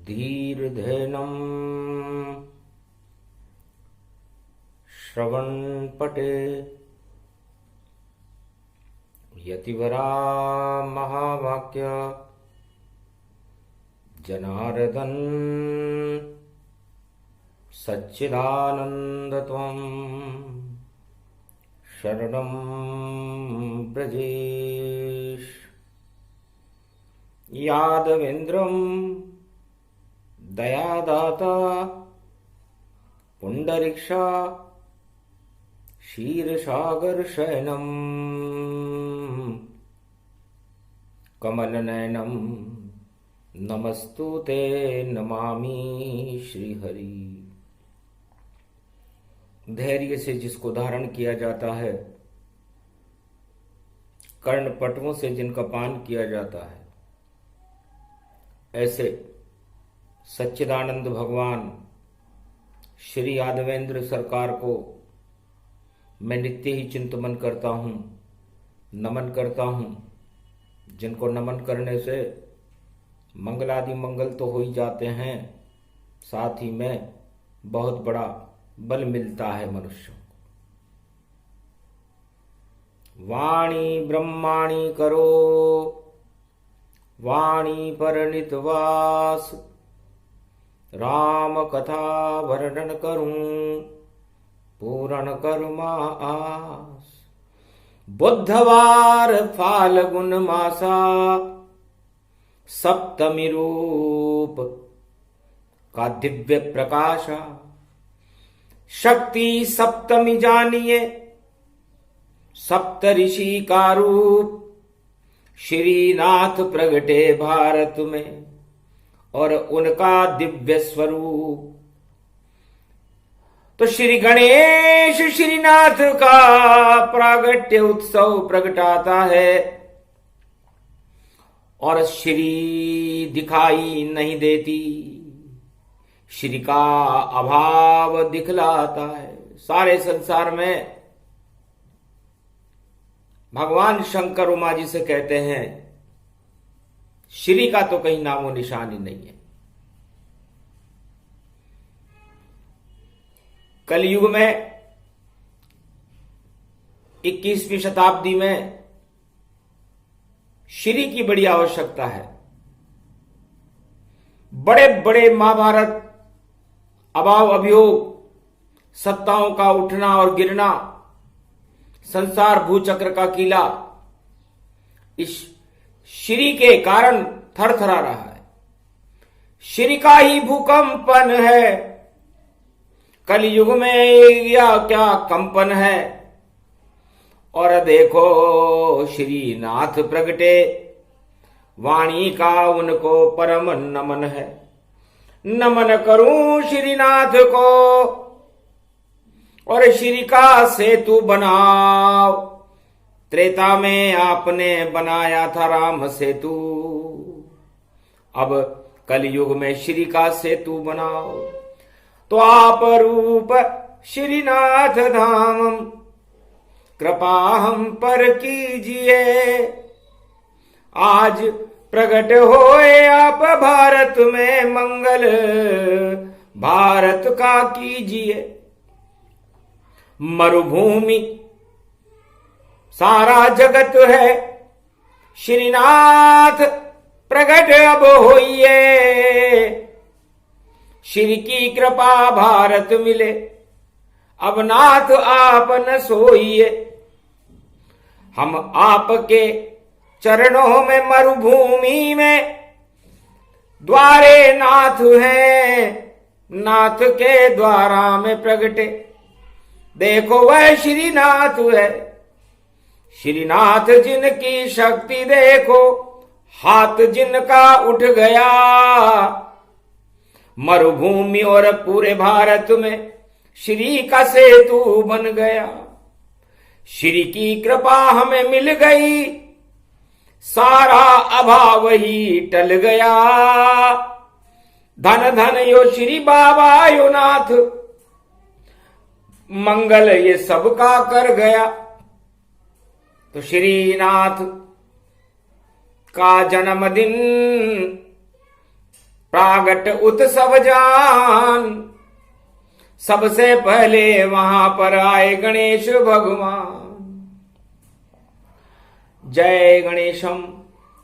धीर्धेनं श्रवणपटे यतिवरा महावाक्य जनार्दन सच्चिदानन्दत्वं शरणं ब्रजेश। यादवेन्द्रं दयादाता पुंडरीक्षा क्षीरसागर शयनं कमलनयनं नमस्तुते नमामि श्रीहरि। धैर्य से जिसको धारण किया जाता है, कर्णपटुओं से जिनका पान किया जाता है, ऐसे सच्चिदानंद भगवान श्री यादवेंद्र सरकार को मैं नित्य ही चिंतन करता हूँ, नमन करता हूँ, जिनको नमन करने से मंगलादि मंगल तो हो ही जाते हैं, साथ ही में बहुत बड़ा बल मिलता है मनुष्यों को। वाणी ब्रह्माणी करो वाणी परनित वास, राम कथा वर्णन करूं पूर्ण करुमा आस। बुधवार फाल्गुन मासा सप्तमी रूप का दिव्य प्रकाशा, शक्ति सप्तमी जानिए सप्तऋषि का रूप। श्रीनाथ प्रगटे भारत में और उनका दिव्य स्वरूप। तो श्री गणेश श्रीनाथ का प्रागट्य उत्सव प्रगटाता है और श्री दिखाई नहीं देती, श्री का अभाव दिखलाता है। सारे संसार में भगवान शंकर उमा जी से कहते हैं श्री का तो कहीं नामो निशान ही नहीं है। कलयुग में 21वीं शताब्दी में श्री की बड़ी आवश्यकता है। बड़े बड़े महाभारत, अभाव अभियोग, सत्ताओं का उठना और गिरना, संसार भूचक्र का कीला इस श्री के कारण थरथरा रहा है। श्री का ही भूकंपन है। कलयुग में या क्या कंपन है। और देखो श्रीनाथ प्रगटे, वाणी का उनको परम नमन है। नमन करूं श्रीनाथ को और श्री का सेतु बनाओ। त्रेता में आपने बनाया था राम सेतु, अब कलयुग में श्री का सेतु बनाओ। तो आप रूप श्रीनाथ धाम कृपा हम पर कीजिए। आज प्रकट होए आप भारत में, मंगल भारत का कीजिए। मरुभूमि सारा जगत है, श्रीनाथ प्रकट अब होइए। श्री की कृपा भारत मिले, अब नाथ आप न सोइए। हम आपके चरणों में मरुभूमि में द्वारे नाथ हैं, नाथ के द्वारा में प्रगटे। देखो वह श्रीनाथ है, श्रीनाथ जिनकी शक्ति देखो, हाथ जिनका उठ गया। मरुभूमि और पूरे भारत में श्री का सेतु बन गया। श्री की कृपा हमें मिल गई, सारा अभाव ही टल गया। धन धन यो श्री बाबा यो नाथ, मंगल ये सबका कर गया। तो श्रीनाथ का जन्मदिन प्रागट उत्सव जान। सबसे पहले वहां पर आए गणेश भगवान। जय गणेशम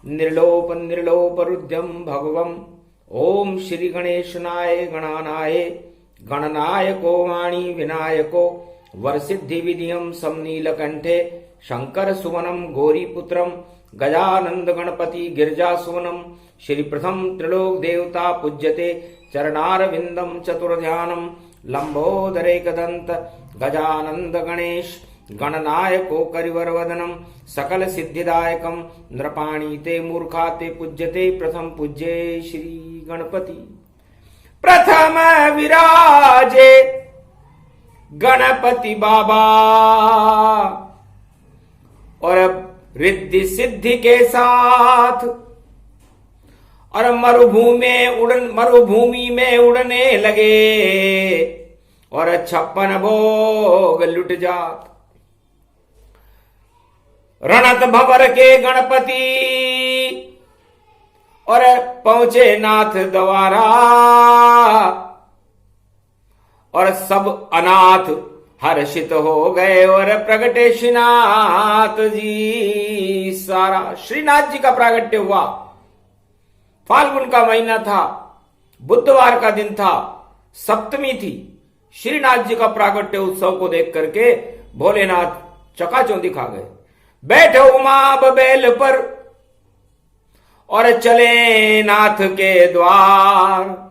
निर्लोप निर्लोप रुद्रम भगवम। ओम श्री गणेशनाय गणानाय गणनायको वाणी विनायको वरसिद्धि विधियम समनीलकंठे शंकर सुवनम गौरीपुत्रम गजानंद गणपति गिरजा सुवनम। श्री प्रथम त्रिलोक देवता पूज्यते चरणारविंदम चतुर्ध्यानम। लंबोदरेकदंत गजानंद गणेश गणनायको करिवर वदनम। सकल सिद्धिदायकम नृपाणी ते मूर्खा ते पूज्यते प्रथम पूज्ये श्री गणपति। प्रथम विराजे गणपति बाबा और रिद्धि सिद्धि के साथ और मरुभूमि में उड़ने लगे और 56 भोग लुट जात। रणत भंवर के गणपति और पहुंचे नाथ द्वारा और सब अनाथ हर्षित हो गए और प्रगटे श्रीनाथ जी सारा। श्रीनाथ जी का प्रागट्य हुआ। फाल्गुन का महीना था, बुधवार का दिन था, सप्तमी थी। श्रीनाथ जी का प्रागट्य उत्सव को देख करके भोलेनाथ चकाचौंधी खा गए। बैठे उमा बबेल पर और चले नाथ के द्वार।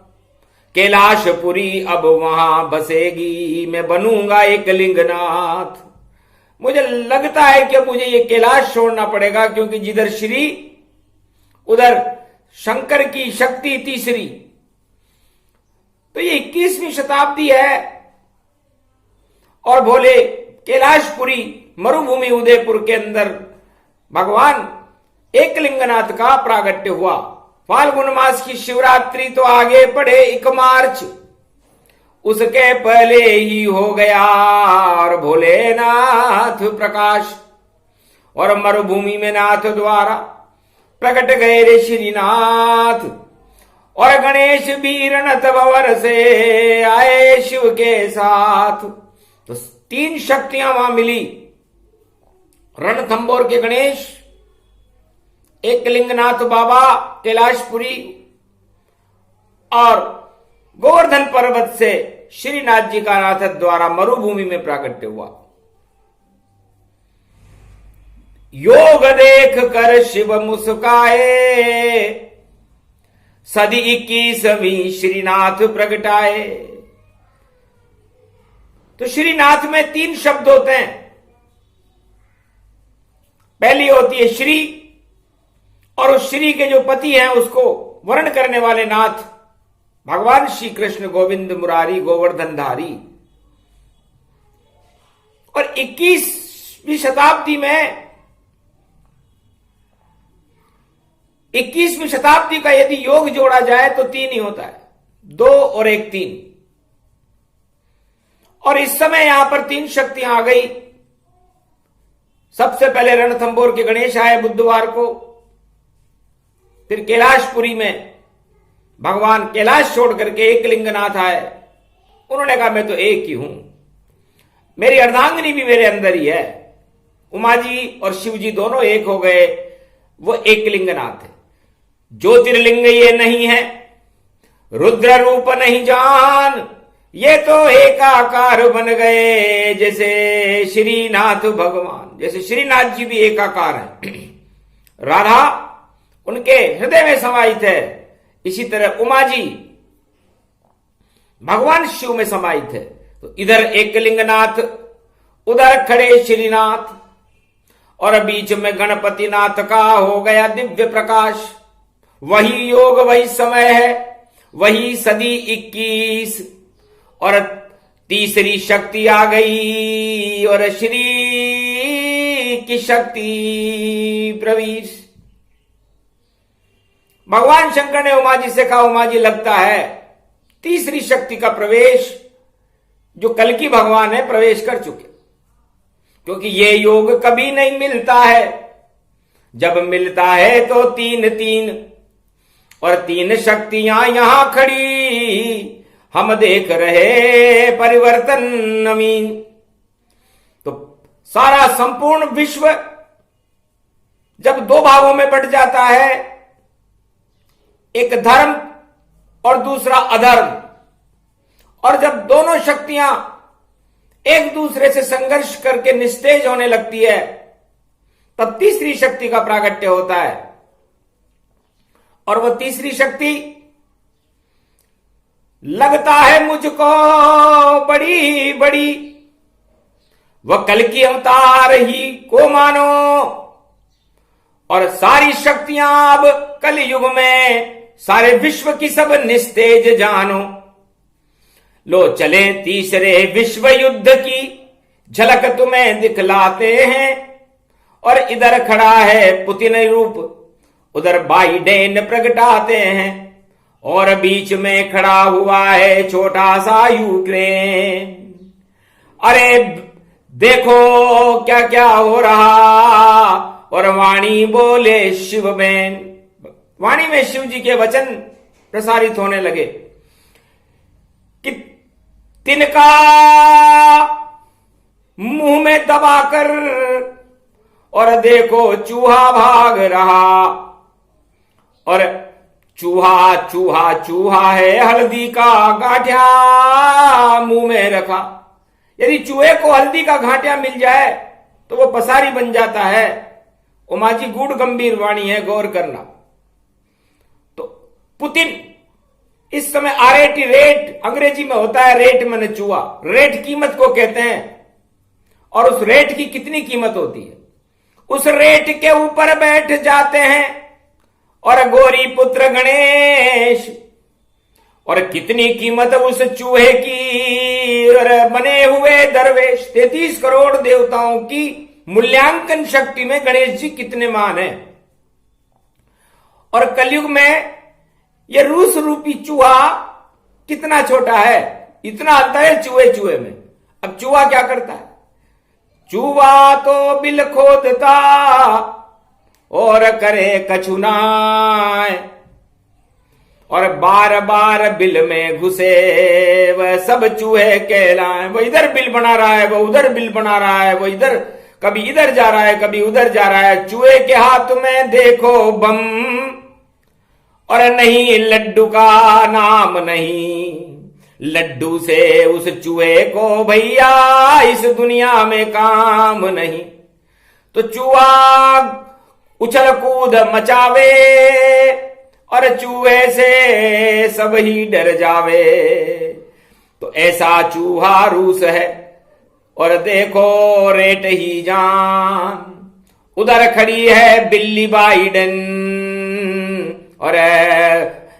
कैलाशपुरी अब वहां बसेगी, मैं बनूंगा एक लिंगनाथ। मुझे लगता है कि मुझे ये कैलाश छोड़ना पड़ेगा, क्योंकि जिधर श्री उधर शंकर की शक्ति तीसरी। तो ये 21वीं शताब्दी है और भोले कैलाशपुरी मरुभूमि उदयपुर के अंदर भगवान एकलिंगनाथ का प्रागट्य हुआ। फाल्गुन मास की शिवरात्रि तो आगे पड़े 1 मार्च, उसके पहले ही हो गया और भोलेनाथ प्रकाश। और मरुभूमि में नाथ द्वारा प्रकट गए रे श्रीनाथ। और गणेश भी रणत भंवर से आए शिव के साथ। तो 3 शक्तियां वहां मिली। रणथंबोर के गणेश, एकलिंगनाथ बाबा कैलाशपुरी और गोवर्धन पर्वत से श्रीनाथ जी का नाथ द्वारा मरुभूमि में प्रागट्य हुआ। योग देख कर शिव मुस्काए, सदी 21वीं श्रीनाथ प्रगटाए। तो श्रीनाथ में 3 शब्द होते हैं। पहली होती है श्री, और उस श्री के जो पति हैं उसको वर्ण करने वाले नाथ भगवान श्री कृष्ण गोविंद मुरारी गोवर्धनधारी। और 21वीं शताब्दी में 21वीं शताब्दी का यदि योग जोड़ा जाए तो 3 ही होता है, 2 और 1 3। और इस समय यहां पर 3 शक्तियां आ गई। सबसे पहले रणथंबोर के गणेश आए बुधवार को। फिर कैलाशपुरी में भगवान कैलाश छोड़ करके एकलिंगनाथ आए। उन्होंने कहा मैं तो एक ही हूं, मेरी अर्धांगिनी भी मेरे अंदर ही है। उमा जी और शिव जी दोनों एक हो गए, वो एकलिंगनाथ है। ज्योतिर्लिंग ये नहीं है, रुद्र रूप नहीं जान, ये तो एकाकार बन गए जैसे श्रीनाथ भगवान। जैसे श्रीनाथ जी भी एकाकार हैं, राधा उनके हृदय में समाहित है, इसी तरह उमा जी भगवान शिव में समाहित है। तो इधर एकलिंगनाथ, उधर खड़े श्रीनाथ, और बीच में गणपति नाथ का हो गया दिव्य प्रकाश। वही योग, वही समय है, वही सदी 21। और तीसरी शक्ति आ गई और श्री की शक्ति प्रवेश। भगवान शंकर ने उमा जी से कहा, उमा जी लगता है तीसरी शक्ति का प्रवेश जो कल्कि भगवान है प्रवेश कर चुके, क्योंकि ये योग कभी नहीं मिलता है। जब मिलता है तो 3 3, और 3 शक्तियां यहां खड़ी, हम देख रहे परिवर्तन नवीन। तो सारा संपूर्ण विश्व जब 2 भागों में बंट जाता है, एक धर्म और दूसरा अधर्म, और जब दोनों शक्तियां एक दूसरे से संघर्ष करके निस्तेज होने लगती है, तब तीसरी शक्ति का प्रागट्य होता है। और वह तीसरी शक्ति लगता है मुझको बड़ी बड़ी, वह कल की अवतार ही को मानो, और सारी शक्तियां अब कल युग में सारे विश्व की सब निस्तेज जानो। लो चले तीसरे विश्व युद्ध की झलक तुम्हें दिखलाते हैं, और इधर खड़ा है पुतिन रूप, उधर बाइडेन प्रगटाते हैं, और बीच में खड़ा हुआ है छोटा सा यूक्रेन। अरे देखो क्या क्या हो रहा, और वाणी बोले शिव बहन, वाणी में शिव जी के वचन प्रसारित होने लगे कि तिनका मुंह में दबाकर, और देखो चूहा भाग रहा, और चूहा चूहा चूहा है, हल्दी का गांठिया मुंह में रखा। यदि चूहे को हल्दी का गांठिया मिल जाए तो वो पसारी बन जाता है। उमा जी गूढ़ गंभीर वाणी है, गौर करना। तो पुतिन इस समय RAT, रेट अंग्रेजी में होता है, रेट माने चूहा, रेट कीमत को कहते हैं। और उस रेट की कितनी कीमत होती है, उस रेट के ऊपर बैठ जाते हैं और गौरी पुत्र गणेश। और कितनी कीमत उस चूहे की, और बने हुए दरवेश। 33 करोड़ देवताओं की मूल्यांकन शक्ति में गणेश जी कितने मान हैं। और कलयुग में यह रूस रूपी चूहा कितना छोटा है, इतना अंतर है चूहे चूहे में। अब चूहा क्या करता है, चूहा तो बिल खोदता और करे कछुनाए, और बार बार बिल में घुसे वह सब चूहे कहलाए। वो इधर बिल बना रहा है, वो उधर बिल बना रहा है, वो इधर कभी इधर जा रहा है, कभी उधर जा रहा है। चूहे के हाथ में देखो बम, और नहीं लड्डू का नाम नहीं, लड्डू से उस चूहे को भैया इस दुनिया में काम नहीं। तो चूहा उछल कूद मचावे, और चूहे से सब ही डर जावे। तो ऐसा चूहा रूस है, और देखो रेट ही जान। उधर खड़ी है बिल्ली बाइडेन, और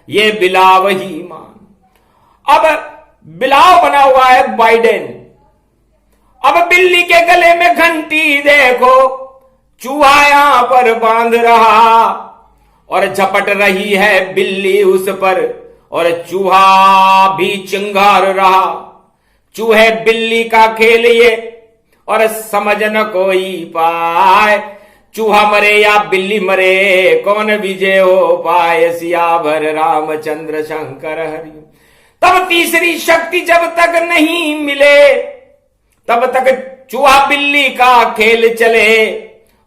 ये बिलाव ही मान। अब बिलाव बना हुआ है बाइडेन। अब बिल्ली के गले में घंटी देखो, चूहा यहां पर बांध रहा, और झपट रही है बिल्ली उस पर, और चूहा भी चिंगार रहा। चूहे बिल्ली का खेल ये, और समझ न कोई पाए, चूहा मरे या बिल्ली मरे, कौन विजय हो पाए। सियावर रामचंद्र शंकर हरि। तब तीसरी शक्ति जब तक नहीं मिले, तब तक चूहा बिल्ली का खेल चले,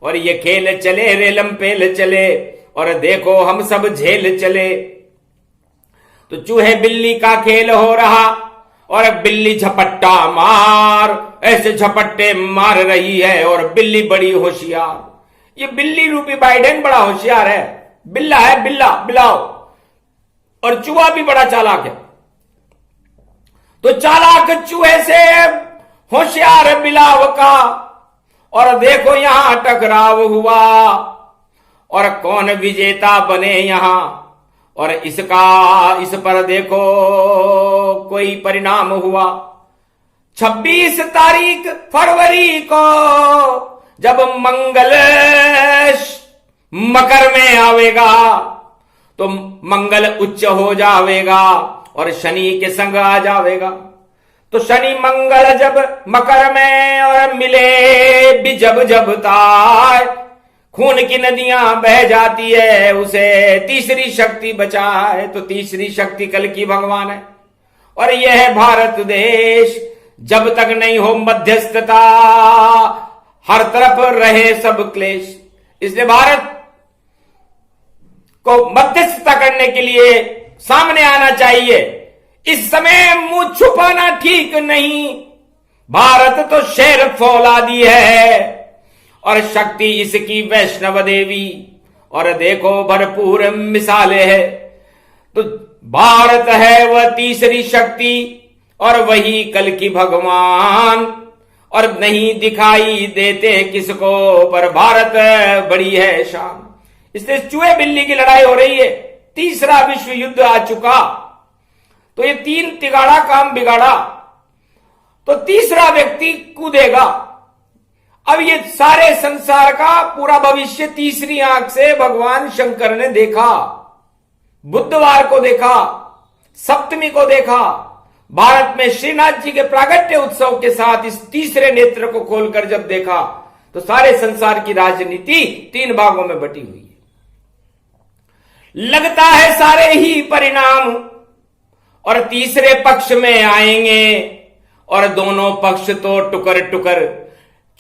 और ये खेल चले रेलम पेल चले, और देखो हम सब झेल चले। तो चूहे बिल्ली का खेल हो रहा, और बिल्ली झपट्टा मार, ऐसे झपट्टे मार रही है, और बिल्ली बड़ी होशियार। ये बिल्ली रूपी बाइडेन बड़ा होशियार है, बिल्ला है, बिल्ला बिलाव। और चूहा भी बड़ा चालाक है। तो चालाक चूहे से होशियार बिलाव का, और देखो यहां टकराव हुआ, और कौन विजेता बने यहां। और इस पर देखो कोई परिणाम हुआ। 26 तारीख फरवरी को जब मंगल मकर में आवेगा, तो मंगल उच्च हो जावेगा, और शनि के संग आ जावेगा। तो शनि मंगल जब मकर में और मिले भी जब ताय, खून की नदियां बह जाती है, उसे तीसरी शक्ति बचाए। तो तीसरी शक्ति कल की भगवान है। और यह है भारत देश। जब तक नहीं हो मध्यस्थता, हर तरफ रहे सब क्लेश। इसलिए भारत को मध्यस्थता करने के लिए सामने आना चाहिए। इस समय मुंह छुपाना ठीक नहीं। भारत तो शेर फौलादी है और शक्ति इसकी वैष्णव देवी, और देखो भरपूर मिसालें है। तो भारत है वह तीसरी शक्ति और वही कल की भगवान, और नहीं दिखाई देते किसको, पर भारत बड़ी है शान। इसलिए चूहे बिल्ली की लड़ाई हो रही है, तीसरा विश्व युद्ध आ चुका। तो ये तीन तिगाड़ा काम बिगाड़ा, तो तीसरा व्यक्ति कूदेगा। अब ये सारे संसार का पूरा भविष्य तीसरी आंख से भगवान शंकर ने देखा। बुधवार को देखा, सप्तमी को देखा। भारत में श्रीनाथ जी के प्रागट्य उत्सव के साथ इस तीसरे नेत्र को खोलकर जब देखा, तो सारे संसार की राजनीति तीन भागों में बटी हुई है। लगता है सारे ही परिणाम और तीसरे पक्ष में आएंगे, और दोनों पक्ष तो टुकर टुकर।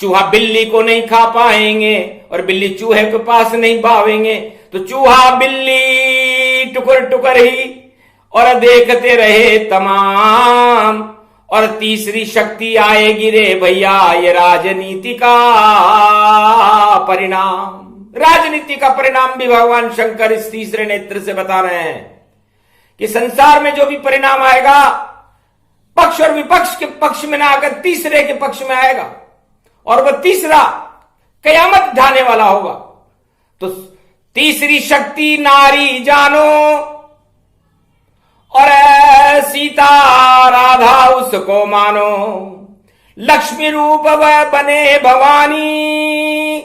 चूहा बिल्ली को नहीं खा पाएंगे और बिल्ली चूहे के पास नहीं भावेंगे। तो चूहा बिल्ली टुकर टुकर ही और देखते रहे तमाम। और तीसरी शक्ति आएगी रे भैया, ये राजनीति का परिणाम। राजनीति का परिणाम भी भगवान शंकर इस तीसरे नेत्र से बता रहे हैं कि संसार में जो भी परिणाम आएगा, पक्ष और विपक्ष के पक्ष में ना आकर तीसरे के पक्ष में आएगा, और वह तीसरा कयामत ढाने वाला होगा। तो तीसरी शक्ति नारी जानो, और सीता राधा उसको मानो। लक्ष्मी रूप वह बने भवानी,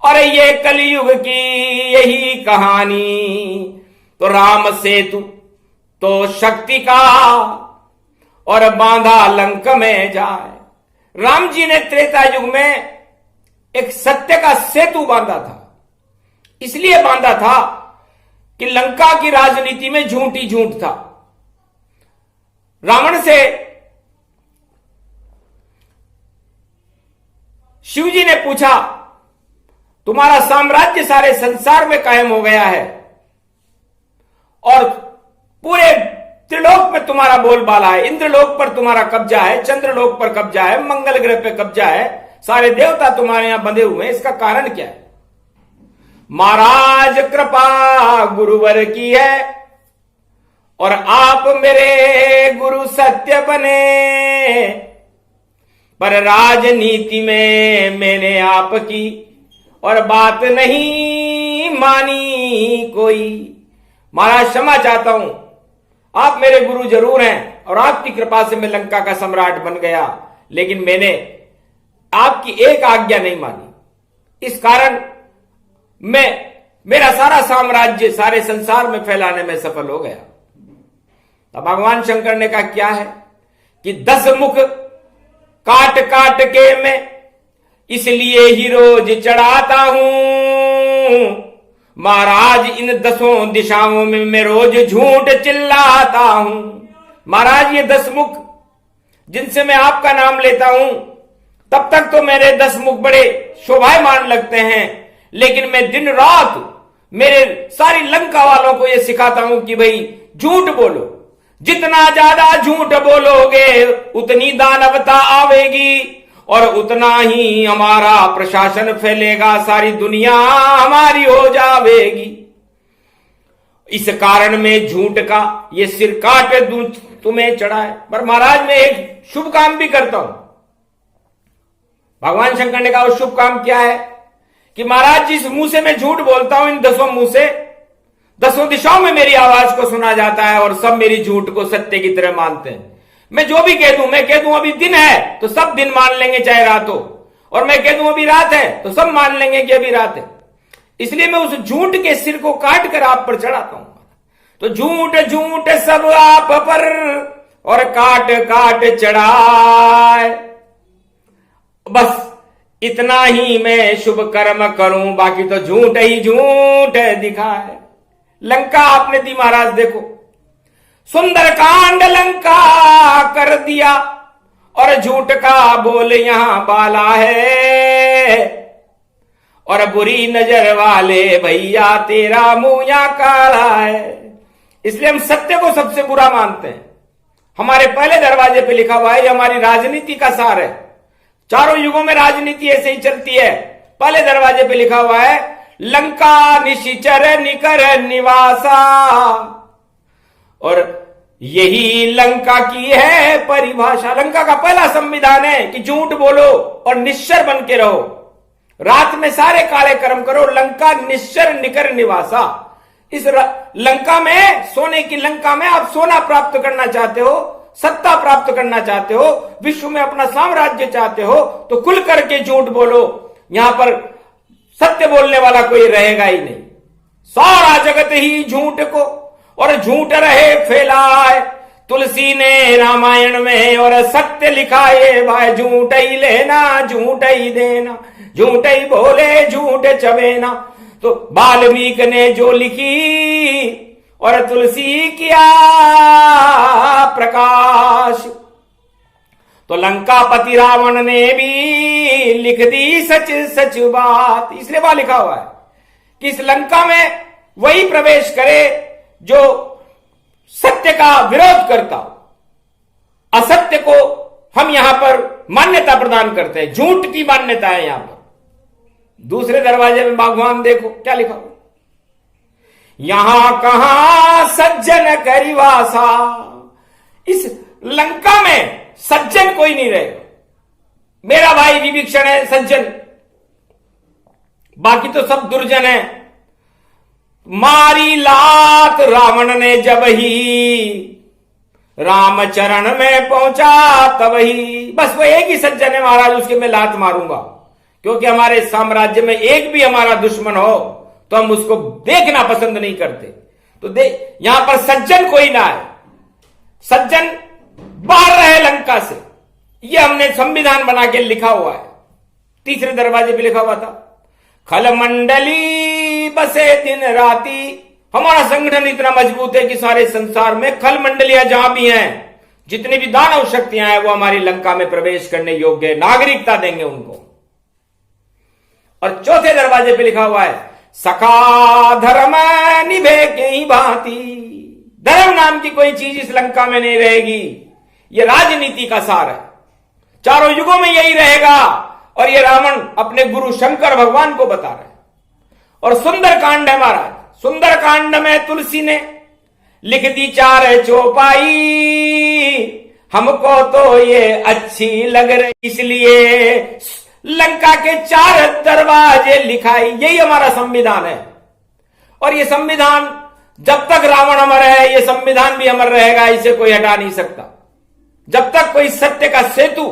और ये कलयुग की यही कहानी। तो राम सेतु तो शक्ति का, और बांधा लंक में जाए। राम जी ने त्रेता युग में एक सत्य का सेतु बांधा था। इसलिए बांधा था कि लंका की राजनीति में झूठ ही झूठ था। रावण से शिव जी ने पूछा, तुम्हारा साम्राज्य सारे संसार में कायम हो गया है और पूरे त्रिलोक में तुम्हारा बोलबाला है। इंद्रलोक पर तुम्हारा कब्जा है, चंद्रलोक पर कब्जा है, मंगल ग्रह पे कब्जा है, सारे देवता तुम्हारे यहां बंधे हुए हैं। इसका कारण क्या है? महाराज कृपा गुरुवर की है, और आप मेरे गुरु सत्य बने। पर राजनीति में मैंने आपकी और बात नहीं मानी कोई। महाराज क्षमा चाहता हूं, आप मेरे गुरु जरूर हैं और आपकी कृपा से मैं लंका का सम्राट बन गया, लेकिन मैंने आपकी एक आज्ञा नहीं मानी। इस कारण मेरा सारा साम्राज्य सारे संसार में फैलाने में सफल हो गया। तब भगवान शंकर ने कहा क्या है कि 10 मुख काट काट के मैं इसलिए ही रोज चढ़ाता हूं। महाराज इन 10 दिशाओं में मैं रोज झूठ चिल्लाता हूं। महाराज ये 10 मुख जिनसे मैं आपका नाम लेता हूं, तब तक तो मेरे 10 मुख बड़े शोभायमान लगते हैं, लेकिन मैं दिन रात मेरे सारी लंका वालों को यह सिखाता हूं कि भाई झूठ बोलो। जितना ज्यादा झूठ बोलोगे उतनी दानवता आवेगी और उतना ही हमारा प्रशासन फैलेगा, सारी दुनिया हमारी हो जावेगी। इस कारण में झूठ का ये सिर काट दूं तुम्हें चढ़ाए। पर महाराज मैं एक शुभ काम भी करता हूं। भगवान शंकर ने कहा वो शुभ काम क्या है कि महाराज जिस मुंह से मैं झूठ बोलता हूं, इन 10 मुंह से 10 दिशाओं में मेरी आवाज को सुना जाता है और सब मेरी झूठ को सत्य की तरह मानते हैं। मैं जो भी कह दूं, मैं कह दूं अभी दिन है तो सब दिन मान लेंगे चाहे रात हो, और मैं कह दूं अभी रात है तो सब मान लेंगे कि अभी रात है। इसलिए मैं उस झूठ के सिर को काट कर आप पर चढ़ाता हूं। तो झूठ झूठ सब आप पर और काट काट चढ़ाए। बस इतना ही मैं शुभ कर्म करूं, बाकी तो झूठ ही झूठ दिखा है। लंका आपने दी महाराज, देखो सुंदर कांड लंका कर दिया, और झूठ का बोल यहां बाला है, और बुरी नजर वाले भैया तेरा मुंह या काला है। इसलिए हम सत्य को सबसे बुरा मानते हैं। हमारे पहले दरवाजे पे लिखा हुआ है, ये हमारी राजनीति का सार है। चारों युगों में राजनीति ऐसे ही चलती है। पहले दरवाजे पे लिखा हुआ है, लंका निशिचर निकर निवासा, और यही लंका की है परिभाषा। लंका का पहला संविधान है कि झूठ बोलो और निश्चर बन के रहो, रात में सारे काले कर्म करो। लंका निश्चर निकर निवासा। इस लंका में, सोने की लंका में आप सोना प्राप्त करना चाहते हो, सत्ता प्राप्त करना चाहते हो, विश्व में अपना साम्राज्य चाहते हो, तो खुल करके झूठ बोलो। यहां पर सत्य बोलने वाला कोई रहेगा ही नहीं। सारा जगत ही झूठ को और झूठ रहे फैलाए। तुलसी ने रामायण में और सत्य लिखा ये भाई, झूठ ही लेना झूठ ही देना, झूठ ही बोले झूठ चबेना। तो वाल्मीकि ने जो लिखी और तुलसी किया प्रकाश, तो लंकापति रावण ने भी लिख दी सच सच बात। इसलिए वहां लिखा हुआ है कि इस लंका में वही प्रवेश करे जो सत्य का विरोध करता हो। असत्य को हम यहां पर मान्यता प्रदान करते हैं, झूठ की मान्यता है यहां पर। दूसरे दरवाजे में भगवान देखो क्या लिखा हुआ, यहां कहां सज्जन करिवासा। इस लंका में सज्जन कोई नहीं रहेगा। मेरा भाई विभीषण है सज्जन, बाकी तो सब दुर्जन है। मारी लात रावण ने जब ही राम चरण में पहुंचा तब ही। बस वो एक ही सज्जन है महाराज, उसके मैं लात मारूंगा, क्योंकि हमारे साम्राज्य में एक भी हमारा दुश्मन हो तो हम उसको देखना पसंद नहीं करते। तो यहां पर सज्जन कोई ना है, सज्जन बाहर रहे लंका से। यह हमने संविधान बना के लिखा हुआ है। तीसरे दरवाजे पे लिखा हुआ था, खल मंडली बसे दिन राती। हमारा संगठन इतना मजबूत है कि सारे संसार में खल मंडलियां जहां भी हैं, जितनी भी दानव शक्तियां हैं, वो हमारी लंका में प्रवेश करने योग्य है, नागरिकता देंगे उनको। और चौथे दरवाजे पे लिखा हुआ है, सखा धर्म निभे के भांति। धर्म नाम की कोई चीज इस लंका में नहीं रहेगी। यह राजनीति का सार है, चारों युगों में यही रहेगा। और ये रावण अपने गुरु शंकर भगवान को बता रहे हैं। और सुंदर कांड है महाराज, सुंदर कांड में तुलसी ने लिख दी 4 चौपाई। हमको तो ये अच्छी लग रही, इसलिए लंका के 4 दरवाजे लिखाई। यही हमारा संविधान है। और ये संविधान जब तक रावण अमर है, ये संविधान भी अमर रहेगा, इसे कोई हटा नहीं सकता, जब तक कोई सत्य का सेतु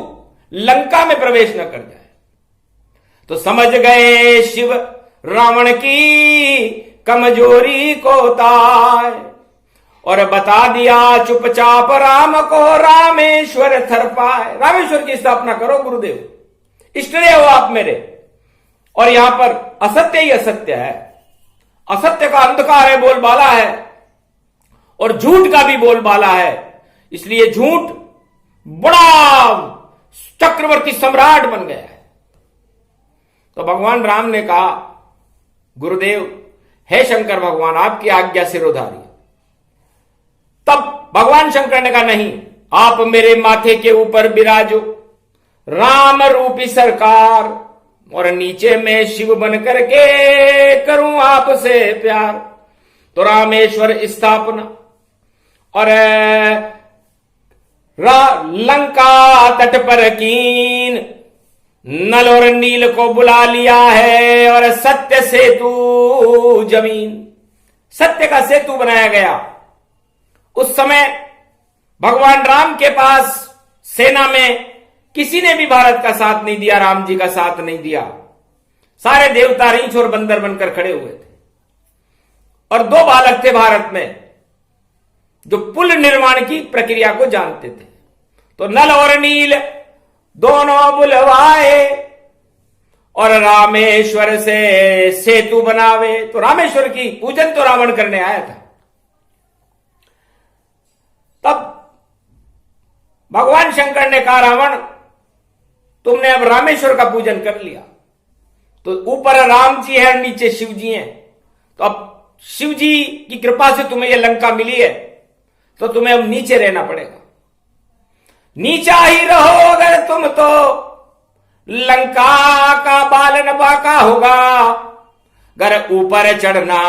लंका में प्रवेश न कर जाए। तो समझ गए शिव रावण की कमजोरी को ताय, और बता दिया चुपचाप राम को रामेश्वर थर पाए। रामेश्वर की स्थापना करो गुरुदेव, इष्टदेव हो आप मेरे। और यहां पर असत्य ही असत्य है, असत्य का अंधकार है, बोलबाला है, और झूठ का भी बोलबाला है। इसलिए झूठ बड़ा चक्रवर्ती सम्राट बन गया है। तो भगवान राम ने कहा, गुरुदेव हे शंकर भगवान, आपकी आज्ञा सिरोधारी। तब भगवान शंकर ने कहा, नहीं, आप मेरे माथे के ऊपर विराजो, राम रूपी सरकार, और नीचे मैं शिव बन करके करूं आपसे प्यार। तो रामेश्वर स्थापना और लंका तट पर कीन, नल और नील को बुला लिया है, और सत्य सेतु जमीन, सत्य का सेतु बनाया गया। उस समय भगवान राम के पास सेना में किसी ने भी भारत का साथ नहीं दिया, राम जी का साथ नहीं दिया। सारे देवता रीछ और बंदर बनकर खड़े हुए थे। और 2 बालक थे भारत में जो पुल निर्माण की प्रक्रिया को जानते थे। तो नल और नील दोनों बुलवाए, और रामेश्वर से सेतु बनावे। तो रामेश्वर की पूजन तो रावण करने आया था। तब भगवान शंकर ने कहा, रावण तुमने अब रामेश्वर का पूजन कर लिया, तो ऊपर राम जी है और नीचे शिव जी हैं, तो अब शिव जी की कृपा से तुम्हें यह लंका मिली है, तो तुम्हें अब नीचे रहना पड़ेगा। नीचा ही रहो अगर तुम, तो लंका का बालन बाका होगा। अगर ऊपर चढ़ना,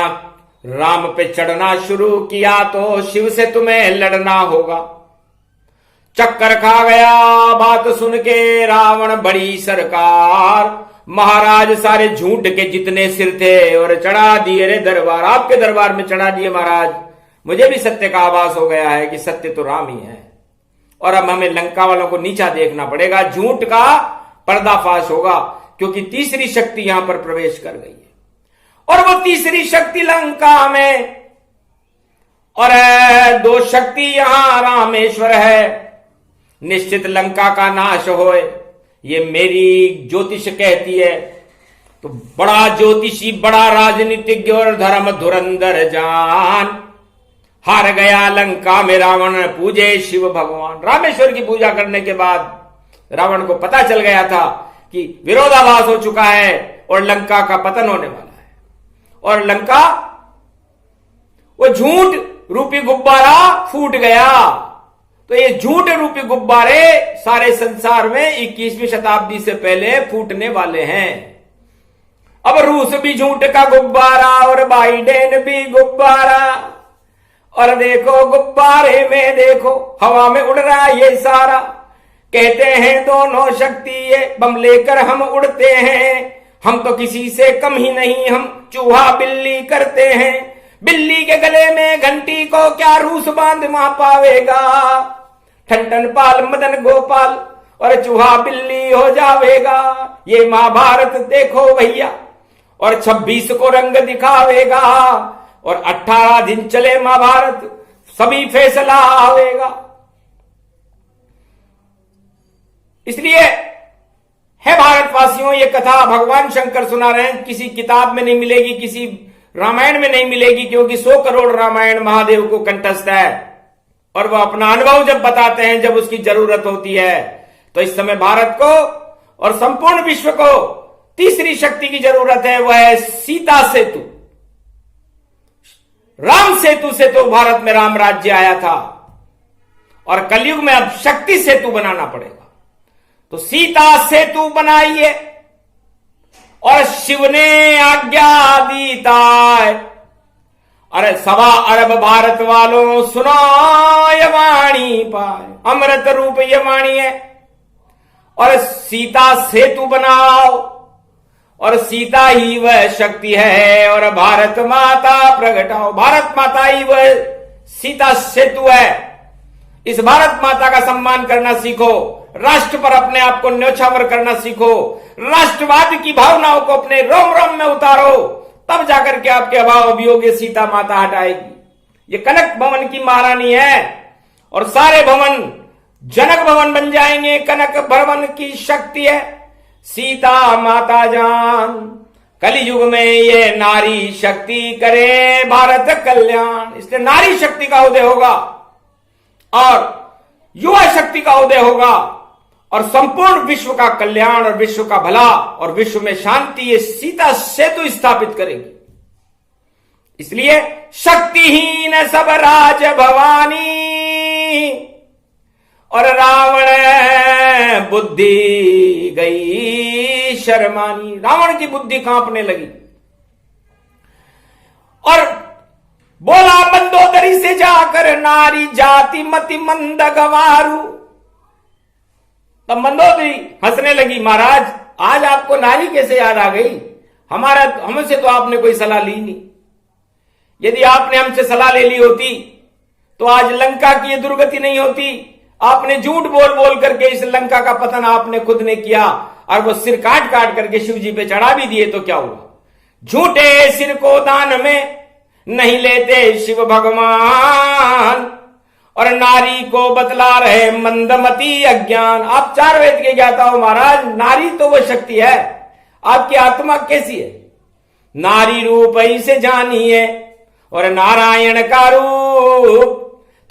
राम पे चढ़ना शुरू किया, तो शिव से तुम्हें लड़ना होगा। चक्कर खा गया बात सुन के रावण बड़ी सरकार। महाराज सारे झूठ के जितने सिर थे और चढ़ा दिए रे दरबार, आपके दरबार में चढ़ा दिए महाराज। मुझे भी सत्य का आभास हो गया है कि सत्य तो राम ही है, और अब हमें लंका वालों को नीचा देखना पड़ेगा। झूठ का पर्दाफाश होगा, क्योंकि तीसरी शक्ति यहां पर प्रवेश कर गई है, और वो तीसरी शक्ति लंका में, और दो शक्ति यहां रामेश्वर है। निश्चित लंका का नाश होए, ये मेरी ज्योतिष कहती है। तो बड़ा ज्योतिषी, बड़ा राजनीतिज्ञ और धर्म धुरंधर जान, हार गया लंका में रावण, पूजे शिव भगवान। रामेश्वर की पूजा करने के बाद रावण को पता चल गया था कि विरोधाभास हो चुका है और लंका का पतन होने वाला है, और लंका वो झूठ रूपी गुब्बारा फूट गया। तो ये झूठ रूपी गुब्बारे सारे संसार में 21वीं शताब्दी से पहले फूटने वाले हैं। अब रूस भी झूठ का गुब्बारा और बाइडेन भी गुब्बारा, और देखो गुब्बारे में देखो हवा में उड़ रहा ये सारा। कहते हैं दोनों शक्ति ये बम लेकर हम उड़ते हैं, हम तो किसी से कम ही नहीं, हम चूहा बिल्ली करते हैं। बिल्ली के गले में घंटी को क्या रूस बांध मा पावेगा। ठंडन पाल मदन गोपाल और चूहा बिल्ली हो जावेगा। ये महाभारत देखो भैया, और 26 को रंग दिखावेगा, और 18 दिन चले महाभारत, सभी फैसला आवेगा। इसलिए है भारतवासियों, ये कथा भगवान शंकर सुना रहे हैं, किसी किताब में नहीं मिलेगी, किसी रामायण में नहीं मिलेगी, क्योंकि 100 करोड़ रामायण महादेव को कंठस्थ है, और वह अपना अनुभव जब बताते हैं, जब उसकी जरूरत होती है। तो इस समय भारत को और संपूर्ण विश्व को तीसरी शक्ति की जरूरत है, वह है सीता सेतु। राम सेतु से तो भारत में राम राज्य आया था, और कलयुग में अब शक्ति सेतु बनाना पड़ेगा। तो सीता सेतु बनाइए, और शिव ने आज्ञा दीता है। अरे 1.25 अरब भारत वालों सुनो ये वाणी पाए, अमृत रूप ये वाणी है। और सीता सेतु बनाओ, और सीता ही वह शक्ति है, और भारत माता प्रगटाओ। भारत माता ही वह सीता सेतु है। इस भारत माता का सम्मान करना सीखो, राष्ट्र पर अपने आप को न्योछावर करना सीखो, राष्ट्रवाद की भावनाओं को अपने रोम रोम में उतारो, तब जाकर के आपके अभाव अभियोग सीता माता हटाएगी। ये कनक भवन की महारानी है, और सारे भवन जनक भवन बन जाएंगे। कनक भवन की शक्ति है सीता माता जान। कलयुग में ये नारी शक्ति करे भारत कल्याण। इसलिए नारी शक्ति का उदय होगा, और युवा शक्ति का उदय होगा, और संपूर्ण विश्व का कल्याण और विश्व का भला और विश्व में शांति ये सीता सेतु स्थापित करेगी। इसलिए शक्तिहीन सब राज भवानी, और रावण बुद्धि गई शर्मानी। रावण की बुद्धि कांपने लगी, और बोला मंदोदरी से जाकर, नारी जाति मति मंद गवारू। तब मंदोदरी हंसने लगी, महाराज आज आपको नारी कैसे याद आ गई? हमसे तो आपने कोई सलाह ली नहीं। यदि आपने हमसे सलाह ले ली होती तो आज लंका की ये दुर्गति नहीं होती। आपने झूठ बोल बोल करके इस लंका का पतन आपने खुद ने किया, और वो सिर काट काट करके शिव जी पे चढ़ा भी दिए तो क्या हुआ? झूठे सिर को दान में नहीं लेते शिव भगवान, और नारी को बतला रहे मंदमती अज्ञान। आप 4 वेद के ज्ञाता हो महाराज, नारी तो वो शक्ति है। आपकी आत्मा कैसी है? नारी रूप ऐसे जानिए और नारायण का रूप।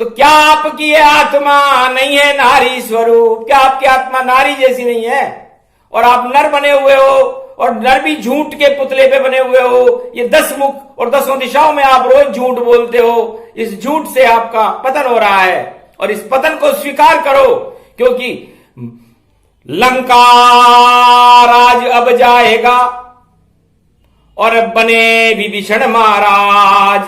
तो क्या आपकी ये आत्मा नहीं है नारी स्वरूप? क्या आपकी आत्मा नारी जैसी नहीं है? और आप नर बने हुए हो, और नर भी झूठ के पुतले पे बने हुए हो। ये 10 मुख और 10 दिशाओं में आप रोज झूठ बोलते हो। इस झूठ से आपका पतन हो रहा है, और इस पतन को स्वीकार करो, क्योंकि लंका राज अब जाएगा और बने विभीषण महाराज।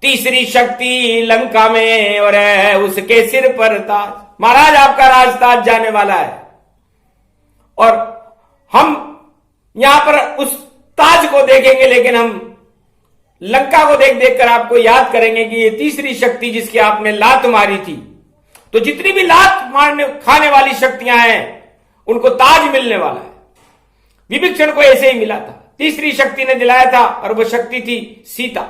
तीसरी शक्ति लंका में और है उसके सिर पर ताज। महाराज आपका राजताज जाने वाला है, और हम यहां पर उस ताज को देखेंगे, लेकिन हम लंका को देख देख कर आपको याद करेंगे कि ये तीसरी शक्ति जिसकी आपने लात मारी थी। तो जितनी भी लात मारने खाने वाली शक्तियां हैं उनको ताज मिलने वाला है। विभीषण को ऐसे ही मिला था, तीसरी शक्ति ने दिलाया था, और वो शक्ति थी सीता।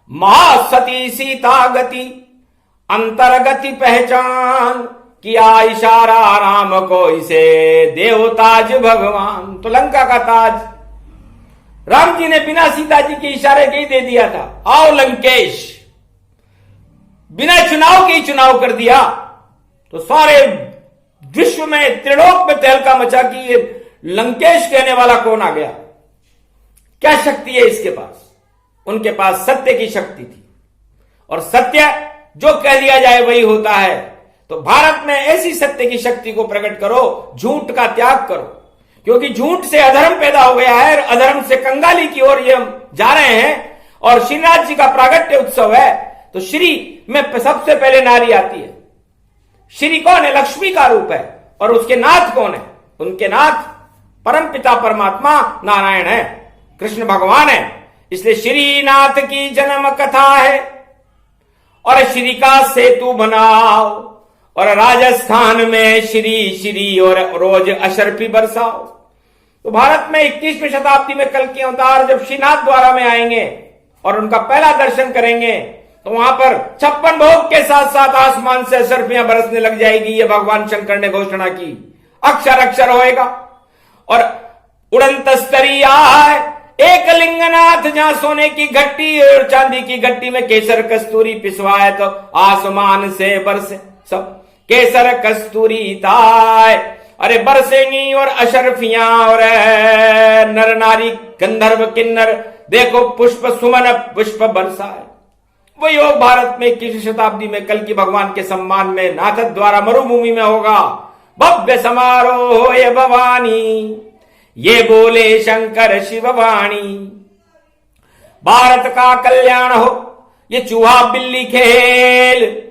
महासती सीता गति अंतर्गति पहचान, किया इशारा राम को इसे देवताज भगवान। तो लंका का ताज राम जी ने बिना सीता जी के इशारे के ही दे दिया था। आओ लंकेश, बिना चुनाव के ही चुनाव कर दिया। तो सारे विश्व में त्रिलोक में तहलका मचा कि ये लंकेश कहने वाला कौन आ गया, क्या शक्ति है इसके पास। उनके पास सत्य की शक्ति थी, और सत्य जो कह दिया जाए वही होता है। तो भारत में ऐसी सत्य की शक्ति को प्रकट करो, झूठ का त्याग करो, क्योंकि झूठ से अधर्म पैदा हो गया है, और अधर्म से कंगाली की ओर ये हम जा रहे हैं। और श्रीनाथ जी का प्रागट्य उत्सव है, तो श्री में सबसे पहले नारी आती है। श्री कौन है? लक्ष्मी का रूप है। और उसके नाथ कौन है? उनके नाथ परमपिता परमात्मा नारायण है, कृष्ण भगवान है। इसलिए श्रीनाथ की जन्म कथा है, और श्री का सेतु बनाओ, और राजस्थान में श्री श्री और रोज अशर्फी बरसाओ। तो भारत में 21वीं शताब्दी में कल के अवतार जब श्रीनाथ द्वारा में आएंगे और उनका पहला दर्शन करेंगे, तो वहां पर 56 भोग के साथ साथ आसमान से अशर्फियां बरसने लग जाएगी। ये भगवान शंकर ने घोषणा की। अक्षर अक्षर होएगा, और उड़ंत स्तरी आए एक लिंगनाथ, जहां सोने की घट्टी और चांदी की घट्टी में केसर कस्तूरी पिसवाए, तो आसमान से बरसे सब केसर कस्तूरी ताय। अरे बरसेंगी और अशर्फियां और नर नारी गंधर्व किन्नर, देखो पुष्प सुमन पुष्प बरसाए। वो योग भारत में 21वीं शताब्दी में कल की भगवान के सम्मान में नाथ द्वारा मरुभूमि में होगा। भव्य समारोह हो ये भवानी, ये बोले शंकर शिववाणी। भारत का कल्याण हो, ये चूहा बिल्ली खेल,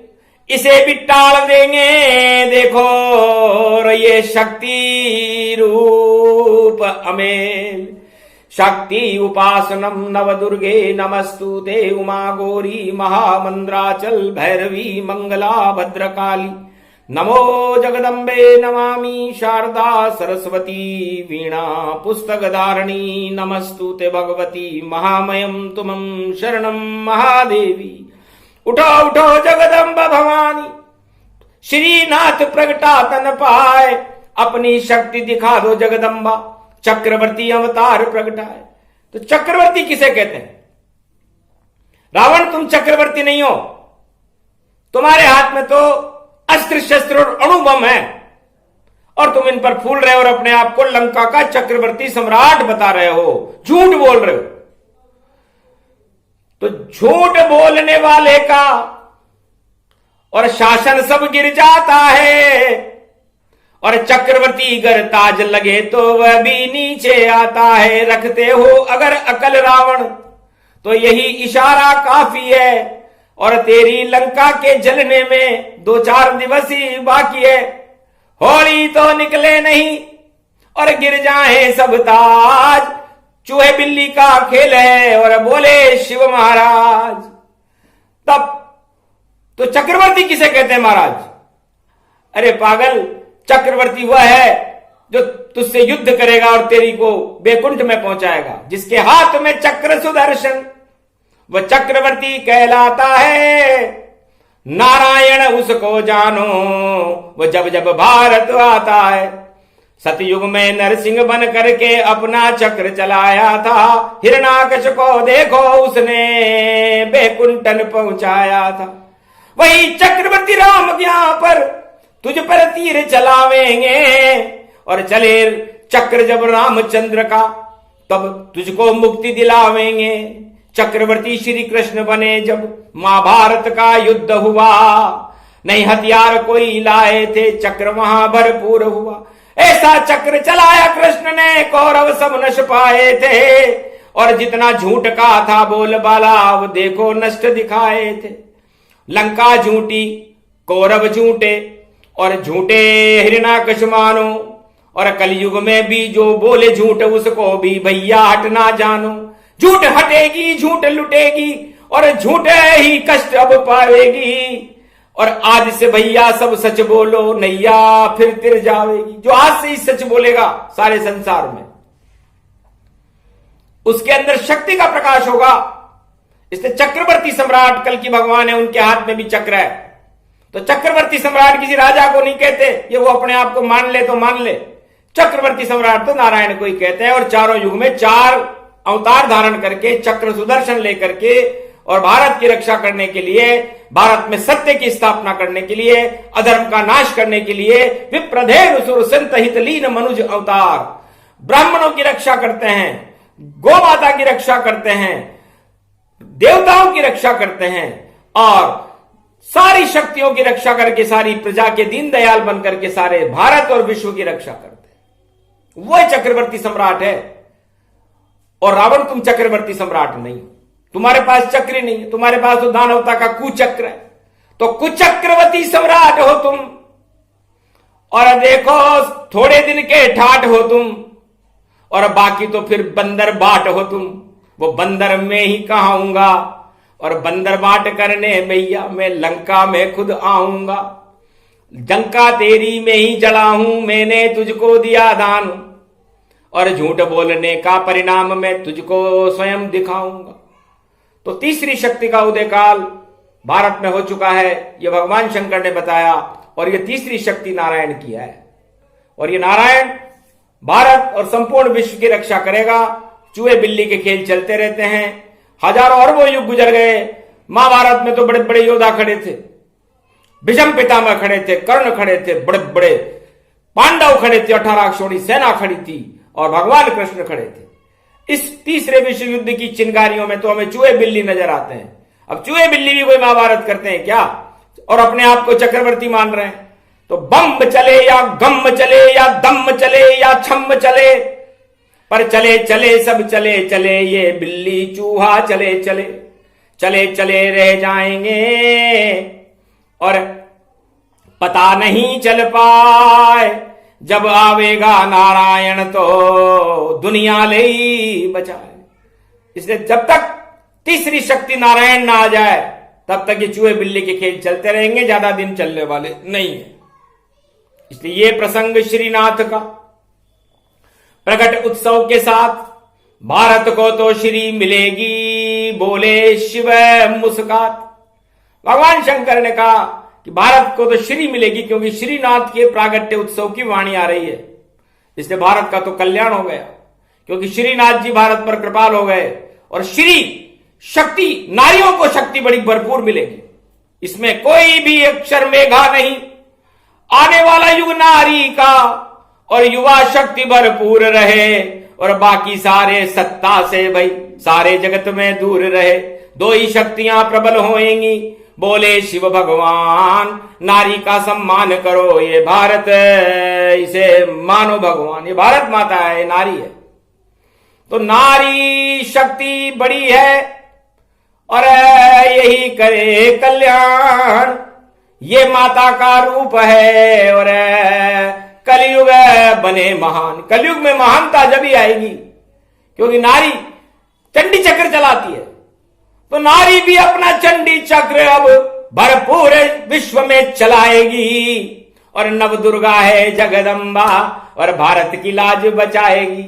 इसे भी टाल देंगे देखो ये शक्ति रूप अमेल। शक्ति उपासनम नव दुर्गे नमस्तुते, उमा गौरी महामंद्राचल भैरवी मंगला भद्रकाली। नमो जगदम्बे नमामि शारदा सरस्वती, वीणा पुस्तक धारिणी नमस्तुते भगवती। महामयम तुमं शरणं महादेवी। उठो उठो जगदम्बा भवानी, श्रीनाथ प्रगटा तन पाए, अपनी शक्ति दिखा दो जगदम्बा, चक्रवर्ती अवतार प्रगटाए। तो चक्रवर्ती किसे कहते हैं? रावण तुम चक्रवर्ती नहीं हो, तुम्हारे हाथ में तो अस्त्र शस्त्र और अणुबम है, और तुम इन पर फूल रहे हो और अपने आप को लंका का चक्रवर्ती सम्राट बता रहे हो, झूठ बोल रहे हो। तो झूठ बोलने वाले का और शासन सब गिर जाता है, और चक्रवर्ती गर ताज लगे तो वह भी नीचे आता है। रखते हो अगर अकल रावण, तो यही इशारा काफी है, और तेरी लंका के जलने में 2-4 दिवस ही बाकी है। होली तो निकले नहीं और गिर जाए सब ताज, चूहे बिल्ली का खेल है और बोले शिव महाराज। तब तो चक्रवर्ती किसे कहते हैं महाराज? अरे पागल, चक्रवर्ती वह है जो तुझसे युद्ध करेगा और तेरी को बैकुंठ में पहुंचाएगा, जिसके हाथ में चक्र सुदर्शन, वह चक्रवर्ती कहलाता है। नारायण उसको जानो, वो जब जब भारत आता है। सतयुग में नरसिंह बन करके अपना चक्र चलाया था। हिरणाकश को देखो उसने बैकुंठन पहुंचाया था। वही चक्रवर्ती राम यहाँ पर तुझ पर तीर चलावेंगे और चले चक्र जब रामचंद्र का तब तुझको मुक्ति दिलावेंगे। चक्रवर्ती श्री कृष्ण बने जब महाभारत का युद्ध हुआ, नहीं हथियार कोई लाए थे, चक्र वहां भरपूर हुआ। ऐसा चक्र चलाया कृष्ण ने, कौरव सब नश पाए थे। और जितना झूठ का था बोलबाला अब देखो नष्ट दिखाए थे। लंका झूठी, कौरव झूठे और झूठे हिरणाकश मानो। और कलयुग में भी जो बोले झूठ उसको भी भैया हटना जानो। झूठ हटेगी, झूठ लुटेगी और झूठे ही कष्ट अब पाएगी। और आज से भैया सब सच बोलो, नैया फिर तिर जावेगी। जो आज से ही सच बोलेगा सारे संसार में, उसके अंदर शक्ति का प्रकाश होगा। इसलिए चक्रवर्ती सम्राट कल की भगवान है, उनके हाथ में भी चक्र है। तो चक्रवर्ती सम्राट किसी राजा को नहीं कहते, ये वो अपने आप को मान ले तो मान ले। चक्रवर्ती सम्राट तो नारायण को ही कहते हैं। और चारों युग में 4 अवतार धारण करके, चक्र सुदर्शन लेकर के और भारत की रक्षा करने के लिए, भारत में सत्य की स्थापना करने के लिए, अधर्म का नाश करने के लिए विप्रधेर सुर संत हित लीन मनुज अवतार। ब्राह्मणों की रक्षा करते हैं, गौ माता की रक्षा करते हैं, देवताओं की रक्षा करते हैं और सारी शक्तियों की रक्षा करके सारी प्रजा के दीनदयाल बनकर के सारे भारत और विश्व की रक्षा करते हैं। वह चक्रवर्ती सम्राट है। और रावण तुम चक्रवर्ती सम्राट नहीं, तुम्हारे पास चक्र ही नहीं है, तुम्हारे पास तो दानवता का कुचक्र है। तो कुचक्रवती सम्राट हो तुम। और देखो थोड़े दिन के ठाट हो तुम और बाकी तो फिर बंदर बाट हो तुम। वो बंदर में ही कहाऊंगा और बंदर बाट करने भैया मैं लंका में खुद आऊंगा। लंका तेरी में ही जला हूं, मैंने तुझको दिया दान और झूठ बोलने का परिणाम मैं तुझको स्वयं दिखाऊंगा। तो तीसरी शक्ति का उदय काल भारत में हो चुका है, यह भगवान शंकर ने बताया। और यह तीसरी शक्ति नारायण की है। और ये नारायण भारत और संपूर्ण विश्व की रक्षा करेगा। चूहे बिल्ली के खेल चलते रहते हैं, हजारों अरबों युग गुजर गए। महाभारत में तो बड़े बड़े योद्धा खड़े थे, भीष्म पितामह खड़े थे, कर्ण खड़े थे, बड़े बड़े पांडव खड़े थे, 18 अक्षौहिणी सेना खड़ी थी और भगवान कृष्ण खड़े थे। इस तीसरे विश्व युद्ध की चिंगारियों में तो हमें चूहे बिल्ली नजर आते हैं। अब चूहे बिल्ली भी कोई महाभारत करते हैं क्या? और अपने आप को चक्रवर्ती मान रहे हैं। तो बम चले या गम चले या दम चले या छम चले, पर चले चले सब चले चले, ये बिल्ली चूहा चले चले चले चले रह जाएंगे और पता नहीं चल पाए। जब आवेगा नारायण तो दुनिया ले ही बचाए। इसलिए जब तक तीसरी शक्ति नारायण ना आ जाए तब तक ये चूहे बिल्ली के खेल चलते रहेंगे, ज्यादा दिन चलने वाले नहीं है। इसलिए ये प्रसंग श्रीनाथ का प्रकट उत्सव के साथ भारत को तो श्री मिलेगी, बोले शिव मुस्कात। भगवान शंकर ने कहा कि भारत को तो श्री मिलेगी क्योंकि श्रीनाथ के प्रागट्य उत्सव की वाणी आ रही है। इसलिए भारत का तो कल्याण हो गया क्योंकि श्रीनाथ जी भारत पर कृपाल हो गए। और श्री शक्ति, नारियों को शक्ति बड़ी भरपूर मिलेगी, इसमें कोई भी अक्षर मेघा नहीं। आने वाला युग नारी का और युवा शक्ति भरपूर रहे और बाकी सारे सत्ता से भाई सारे जगत में दूर रहे। 2 ही शक्तियां प्रबल होएंगी, बोले शिव भगवान। नारी का सम्मान करो, ये भारत इसे मानो भगवान। ये भारत माता है, ये नारी है। तो नारी शक्ति बड़ी है और यही करे कल्याण। ये माता का रूप है और कलयुग बने महान। कलयुग में महानता जब ही आएगी क्योंकि नारी चंडी चक्र चलाती है। तो नारी भी अपना चंडी चक्र अब भरपूर विश्व में चलाएगी और नव दुर्गा है जगदम्बा और भारत की लाज बचाएगी।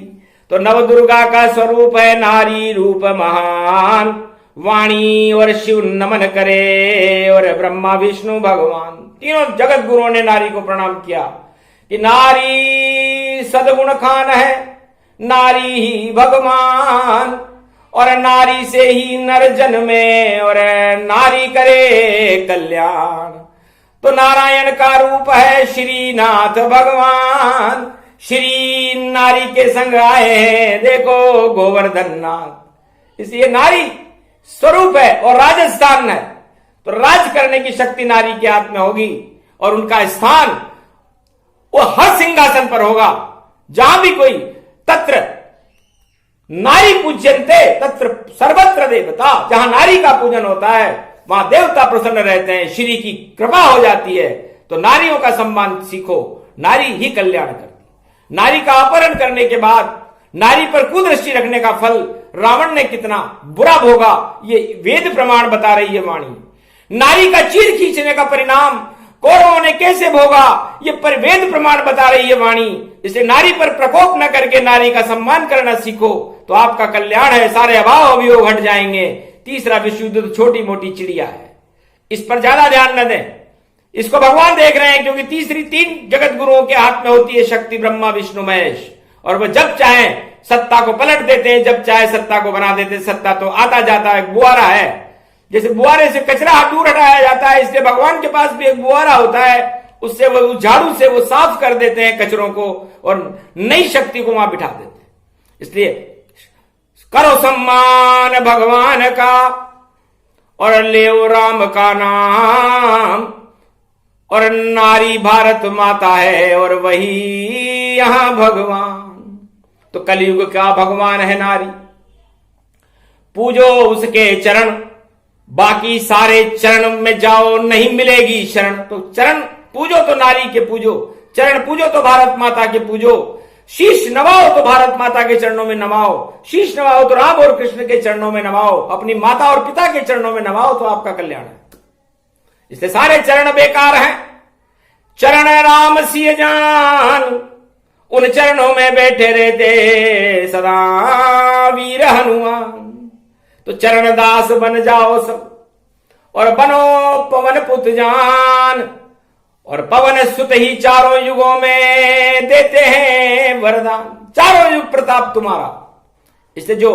तो नव दुर्गा का स्वरूप है नारी रूप महान। वाणी और शिव नमन करे और ब्रह्मा विष्णु भगवान, तीनों जगत गुरुओं ने नारी को प्रणाम किया कि नारी सदगुण खान है, नारी ही भगवान, और नारी से ही नर जन्मे, और नारी करे कल्याण। तो नारायण का रूप है श्रीनाथ भगवान, श्री नारी के संग आए हैं देखो गोवर्धन नाथ। इसलिए नारी स्वरूप है और राजस्थान है, तो राज करने की शक्ति नारी के हाथ में होगी, और उनका स्थान वो हर सिंहासन पर होगा। जहां भी कोई तत्र नारी पूज्यन्ते तत्र सर्वत्र देवता, जहां नारी का पूजन होता है वहां देवता प्रसन्न रहते हैं, श्री की कृपा हो जाती है। तो नारियों का सम्मान सीखो, नारी ही कल्याण करती। नारी का अपहरण करने के बाद नारी पर कुदृष्टि रखने का फल रावण ने कितना बुरा भोगा, ये वेद प्रमाण बता रही है वाणी। नारी का चीर खींचने का परिणाम कौरवों ने कैसे भोगा, ये पर वेद प्रमाण बता रही है वाणी। इसलिए नारी पर प्रकोप न करके नारी का सम्मान करना सीखो, तो आपका कल्याण है, सारे अभाव अभियोग हट जाएंगे। तीसरा विश्व युद्ध तो छोटी मोटी चिड़िया है, इस पर ज्यादा ध्यान न दें। इसको भगवान देख रहे हैं, क्योंकि तीसरी तीन जगत गुरुओं के हाथ में होती है शक्ति, ब्रह्मा विष्णु महेश, और वह जब चाहे सत्ता को पलट देते हैं, जब चाहे सत्ता को बना देते हैं। सत्ता तो आता जाता है, बुआरा है, जैसे बुआरे से कचरा दूर हटाया जाता है, इसलिए भगवान के पास भी एक बुआरा होता है, उससे वो झाड़ू से वो साफ कर देते हैं कचरों को और नई शक्ति को वहां बिठा देते हैं। इसलिए करो सम्मान भगवान का और ले राम का नाम, और नारी भारत माता है और वही यहां भगवान। तो कलयुग का भगवान है नारी, पूजो उसके चरण, बाकी सारे चरण में जाओ नहीं मिलेगी शरण। तो चरण पूजो तो नारी के पूजो, चरण पूजो तो भारत माता के पूजो, शीश नवाओ तो भारत माता के चरणों में नवाओ, शीश नवाओ तो राम और कृष्ण के चरणों में नवाओ, अपनी माता और पिता के चरणों में नवाओ, तो आपका कल्याण है। इसलिए सारे चरण बेकार हैं। चरण राम सिय जान, उन चरणों में बैठे रहते सदा वीर हनुमान। तो चरण दास बन जाओ सब, और बनो पवन पुत जान, और पवन सुत ही चारों युगों में देते हैं वरदान। चारों युग प्रताप तुम्हारा। इसलिए जो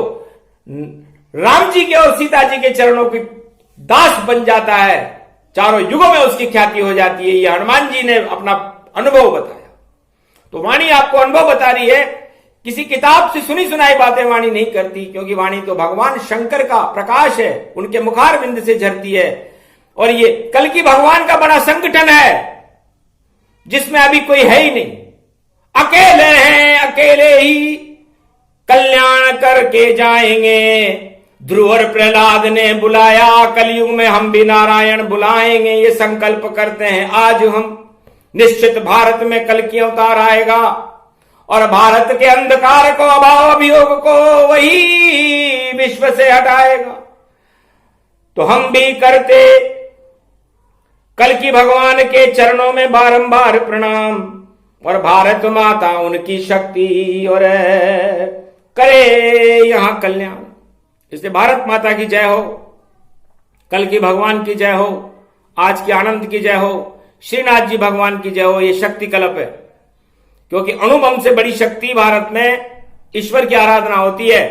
राम जी के और सीता जी के चरणों की दास बन जाता है, चारों युगों में उसकी ख्याति हो जाती है। ये हनुमान जी ने अपना अनुभव बताया। तो वाणी आपको अनुभव बता रही है, किसी किताब से सुनी सुनाई बातें वाणी नहीं करती, क्योंकि वाणी तो भगवान शंकर का प्रकाश है, उनके मुखार बिंद से झरती है। और ये कल की भगवान का बड़ा संगठन है, जिसमें अभी कोई है ही नहीं, अकेले हैं, अकेले ही कल्याण करके जाएंगे। ध्रुव और प्रहलाद ने बुलाया, कलयुग में हम भी नारायण बुलाएंगे। ये संकल्प करते हैं आज हम, निश्चित भारत में कल की अवतार आएगा, और भारत के अंधकार को, अभाव अभियोग को वही विश्व से हटाएगा। तो हम भी करते कल की भगवान के चरणों में बारंबार प्रणाम, और भारत माता उनकी शक्ति और करे यहां कल्याण। इसलिए भारत माता की जय हो, कल की भगवान की जय हो, आज की आनंद की जय हो, श्रीनाथ जी भगवान की जय हो। ये शक्ति कल्प है, क्योंकि अणुबम से बड़ी शक्ति भारत में ईश्वर की आराधना होती है।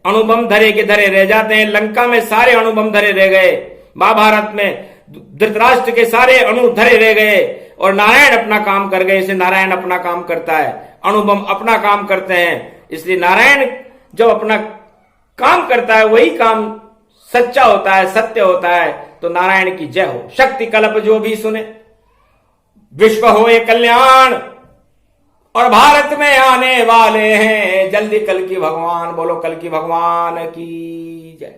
अणुबम धरे के धरे रह जाते हैं, लंका में सारे अणुबम धरे रह गए, महाभारत में धृतराष्ट्र के सारे अणु धरे रह गए, और नारायण अपना काम कर गए। इसलिए नारायण अपना काम करता है, अणुबम अपना काम करते हैं। इसलिए नारायण जब अपना काम करता है, वही काम सच्चा होता है, सत्य होता है। तो नारायण की जय हो। शक्ति कल्प जो भी सुने, विश्व होए कल्याण, और भारत में आने वाले हैं जल्दी कल की भगवान। बोलो कल की भगवान की जय।